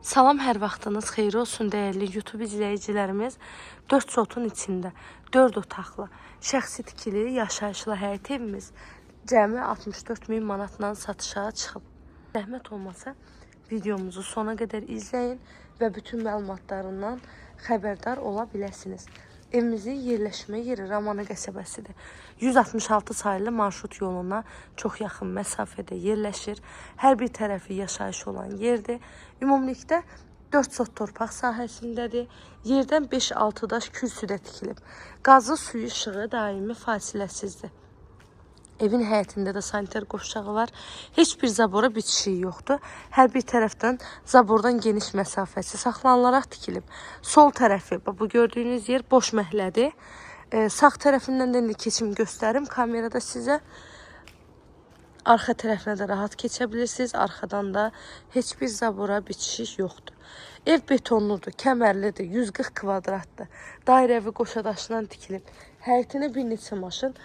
Salam, hər vaxtınız xeyir olsun dəyərli YouTube izləyicilərimiz. 4 sotun içində 4 otaqlı, şəxsi tikili, yaşayışlı həyət evimiz cəmi 64.000 manatla satışa çıxıb. Zəhmət olmasa videomuzu sona qədər izləyin və bütün məlumatlarından xəbərdar ola biləsiniz. Evimizin yerləşmə yeri Ramana qəsəbəsidir. 166 sayılı marşrut yoluna çox yaxın məsafədə yerləşir. Hər bir tərəfi yaşayış olan yerdir. Ümumilikdə 4 sot torpaq sahəsindədir. Yerdən 5-6 daş kürsüdə tikilib. Qazı, suyu, işığı daimi fasiləsizdir. Evin həyətində də sanitar qovşağı var. Heç bir zabora bitişiyi yoxdur. Hər bir tərəfdən zabordan geniş məsafəsi saxlanılaraq tikilib. Sol tərəfi, bu gördüyünüz yer boş məhəllədir. Sağ tərəfindən də indi keçim göstərim kamerada sizə. Arxa tərəfinə də rahat keçə bilirsiniz. Arxadan da heç bir zabora bitişik yoxdur. Ev betonludur, kəmərlidir, 140 kvadratdır. Dairəvi qoşadaşından tikilib. Həyətinə bir neçə maşın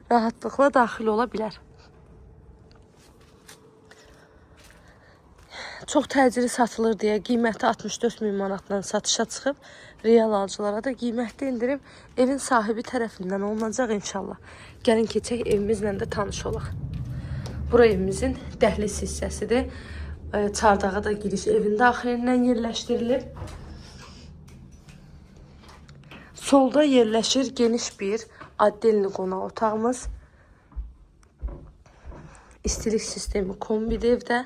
rahatlıqla daxil ola bilər. Çox təcili satılır deyə qiyməti 64.000 manatdan satışa çıxıb. Real alıcılara da qiymətli indirib evin sahibi tərəfindən olunacaq inşallah. Gəlin keçək evimizlə də tanış olaq. Bura evimizin dəhliz hissəsidir. Çardağa da giriş evin daxilindən yerləşdirilib. Solda yerləşir geniş bir addelli qonaq otağımız. İstilik sistemi kombidir evdə.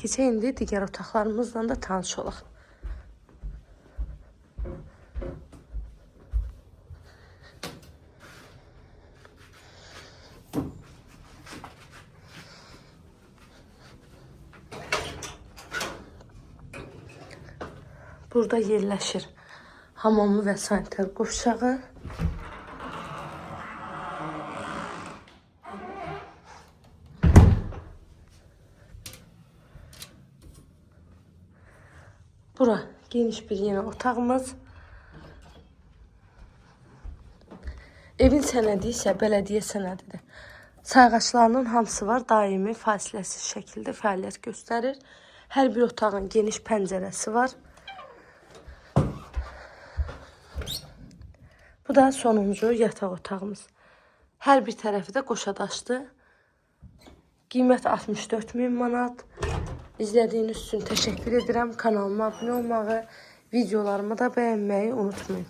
Keçək indi digər otaqlarımızla da tanış olaq. Burada yerləşir hamamı və sanitar qovşağı. Bura geniş bir yenə otağımız. Evin sənədi isə bələdiyyə sənədidir. Sayğaçlarının hamısı var, daimi fasiləsiz şəkildə fəaliyyət göstərir. Hər bir otağın geniş pəncərəsi var. Bu da sonuncu yataq otağımız. Hər bir tərəfi də qoşadaşdır. Qiymət 64.000 manat. İzlədiyiniz üçün təşəkkür edirəm. Kanalıma abunə olmağı, videolarımı da bəyənməyi unutmayın.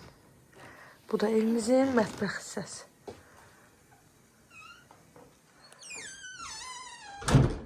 Bu da evimizin mətbəx hissəsi.